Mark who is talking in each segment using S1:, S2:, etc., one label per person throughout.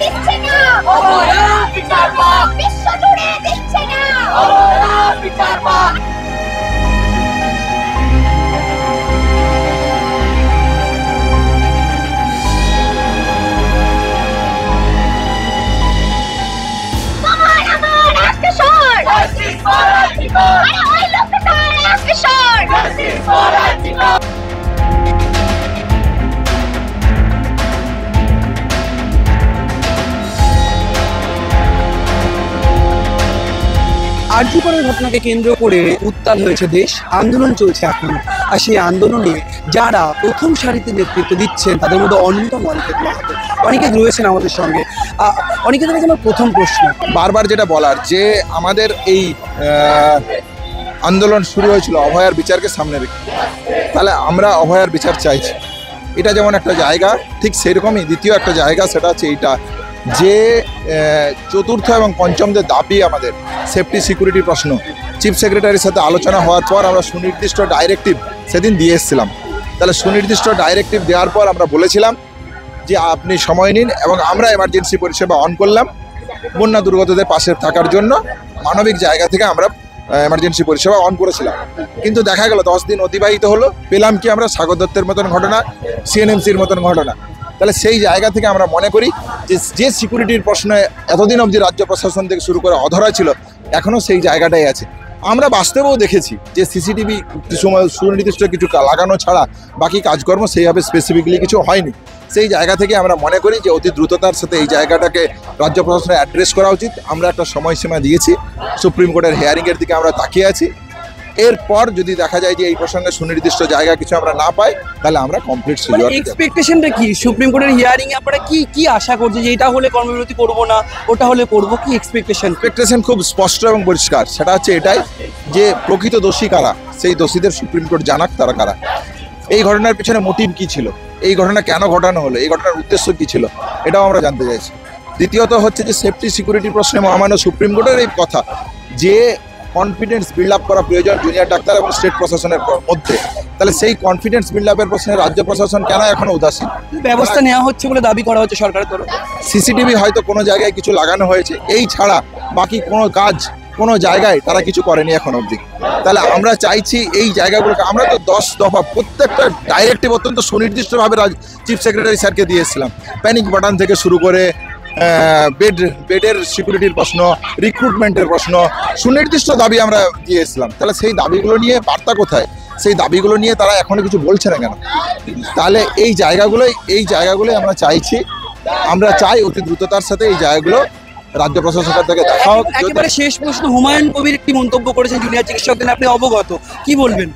S1: দিচ্ছে না অভয়া বিচার পাক, বিশ্ব জুড়ে দিচ্ছে না অভয়া বিচার পাক। তোমার আমার এক স্বর, জাস্টিস ফর আর্টিকেল, আরে ওই লোকটার এক স্বর, জাস্টিস ফর আর্টিকেল।
S2: আরজি করের ঘটনাকে কেন্দ্র করে উত্তাল হয়েছে দেশ, আন্দোলন চলছে এখন। আর সেই আন্দোলনে যারা প্রথম সারিতে নেতৃত্ব দিচ্ছেন তাদের মধ্যে অন্যতম অনেকে রয়েছেন আমাদের সঙ্গে। অনেকে থেকে আমার প্রথম প্রশ্ন,
S3: বারবার যেটা বলার যে আমাদের এই আন্দোলন শুরু হয়েছিল অভয়ার বিচারকে সামনে রেখে, তাহলে আমরা অভয়ার বিচার চাইছি। এটা যেমন একটা জায়গা, ঠিক সেরকমই দ্বিতীয় একটা জায়গা, সেটা হচ্ছে এইটা যে চতুর্থ এবং পঞ্চমদের দাবি আমাদের সেফটি সিকিউরিটি প্রশ্ন চিফ সেক্রেটারির সাথে আলোচনা হওয়ার পর আমরা সুনির্দিষ্ট ডাইরেক্টিভ সেদিন দিয়ে এসেছিলাম। তাহলে সুনির্দিষ্ট ডাইরেক্টিভ দেওয়ার পর আমরা বলেছিলাম যে আপনি সময় নিন, এবং আমরা এমার্জেন্সি পরিষেবা অন করলাম বন্যা দুর্গতদের পাশে থাকার জন্য। মানবিক জায়গা থেকে আমরা এমার্জেন্সি পরিষেবা অন করেছিলাম, কিন্তু দেখা গেল 10 দিন অতিবাহিত হলো, পেলাম কি আমরা সাগর দত্তের মতন ঘটনা, সিএনএমসির মতন ঘটনা। তাহলে সেই জায়গা থেকে আমরা মনে করি যে সিকিউরিটির প্রশ্নে এতদিন অবধি রাজ্য প্রশাসন থেকে শুরু করে অধরা ছিল, এখনও সেই জায়গাটাই আছে। আমরা বাস্তবেও দেখেছি যে সিসিটিভি সময় সুনির্দিষ্ট কিছু লাগানো ছাড়া বাকি কাজকর্ম সেইভাবে স্পেসিফিকলি কিছু হয়নি। সেই জায়গা থেকে আমরা মনে করি যে অতি দ্রুততার সাথে এই জায়গাটাকে রাজ্য প্রশাসনে অ্যাড্রেস করা উচিত। আমরা একটা সময়সীমা দিয়েছি, সুপ্রিম কোর্টের হিয়ারিংয়ের দিকে আমরা তাকিয়ে আছি। এরপর যদি দেখা যায় যে এই প্রসঙ্গে সুনির্দিষ্ট জায়গা কিছু আমরা না পাই, তাহলে আমরা কমপ্লিট সিকিউর।
S2: এক্সপেকটেশনটা কি সুপ্রিম কোর্টের হিয়ারিং এ আপনারা কি আশা করছেন যে এটা হলে কর্মবিরতি করব না, ওটা হলে করব, কি এক্সপেকটেশন
S3: খুব স্পষ্ট এবং পরিষ্কার, সেটা হচ্ছে এটাই যে প্রকৃত দোষী কারা, সেই দোষীদের সুপ্রিম কোর্ট জানাক তারা কারা, এই ঘটনার পিছনে মোটিভ কি ছিল, এই ঘটনা কেন ঘটানো হলো, এই ঘটনার উদ্দেশ্য কি ছিল, এটাও আমরা জানতে চাইছি। দ্বিতীয়ত হচ্ছে যে সেফটি সিকিউরিটি প্রশ্নে মহামান্য সুপ্রিম কোর্টের এই কথা যে কনফিডেন্স বিল্ড আপ করা প্রয়োজন জুনিয়র ডাক্তার এবং স্টেট প্রশাসনের মধ্যে, তাহলে সেই কনফিডেন্স বিল্ড আপের প্রশ্নে রাজ্য প্রশাসন কেন এখনো উদাসীন?
S2: ব্যবস্থা নেওয়া হচ্ছে বলে দাবি করা হচ্ছে সরকারের তরফে।
S3: সিসিটিভি হয়তো কোনো জায়গায় কিছু লাগানো হয়েছে, এই ছাড়া বাকি কোনো কাজ কোনো জায়গায় তারা কিছু করেনি এখন অবধি। তাহলে আমরা চাইছি এই জায়গাগুলোকে, আমরা তো 10 দফা প্রত্যেকটা ডাইরেক্টিভ অত্যন্ত সুনির্দিষ্টভাবে চিফ সেক্রেটারি স্যারকে দিয়েছিলাম, প্যানিক বাটন থেকে শুরু করে বেডের সিকিউরিটির প্রশ্ন, রিক্রুটমেন্টের প্রশ্ন, সুনির্দিষ্ট দাবি আমরা দিয়েছিলাম। তাহলে সেই দাবিগুলো নিয়ে বার্তা কোথায়? সেই দাবিগুলো নিয়ে তারা এখনো কিছু বলছে না কেন? তাহলে এই জায়গাগুলোই আমরা চাইছি, আমরা চাই অতি দ্রুততার সাথে এই জায়গাগুলো রাজ্য প্রশাসনের থেকে দেখা হোক।
S2: একেবারে শেষ প্রশ্ন, হুমায়ুন কবির একটি মন্তব্য করেছেন জুনিয়র চিকিৎসকদের, আপনি অবগত, কি বলবেন?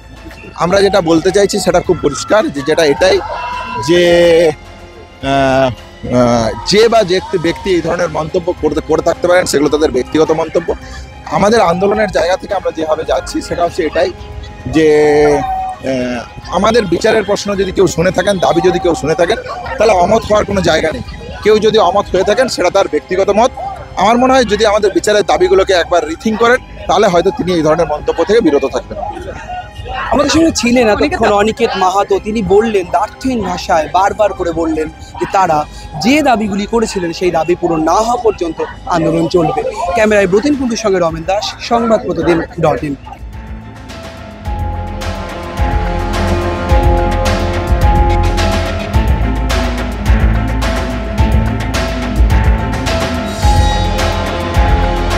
S3: আমরা যেটা বলতে চাইছি সেটা খুব পরিষ্কার, যেটা এটাই যে যে বা যে ব্যক্তি এই ধরনের মন্তব্য করে থাকতে পারেন, সেগুলো তাদের ব্যক্তিগত মন্তব্য। আমাদের আন্দোলনের জায়গা থেকে আমরা যেভাবে যাচ্ছি সেটা হচ্ছে এটাই যে আমাদের বিচারের প্রশ্ন যদি কেউ শুনে থাকেন, দাবি যদি কেউ শুনে থাকেন, তাহলে অমত হওয়ার কোনো জায়গা নেই। কেউ যদি অমত হয়ে থাকেন সেটা তার ব্যক্তিগত মত। আমার মনে হয় যদি আমাদের বিচারের দাবিগুলোকে একবার রিথিঙ্ক করেন, তাহলে হয়তো তিনি এই ধরনের মন্তব্য থেকে বিরত থাকবেন।
S2: আমাদের সঙ্গে ছিলেন এতক্ষণ অনিকেত মাহাতো, তিনি বললেন দার্থহীন ভাষায় বারবার করে বললেন যে তারা যে দাবিগুলি করেছিলেন সেই দাবি পূরণ না হওয়া পর্যন্ত আন্দোলন চলবে। ক্যামেরায় ব্রতিন কুণ্ডুর সঙ্গে রমেন দাস, সংবাদ প্রতিদিন .in।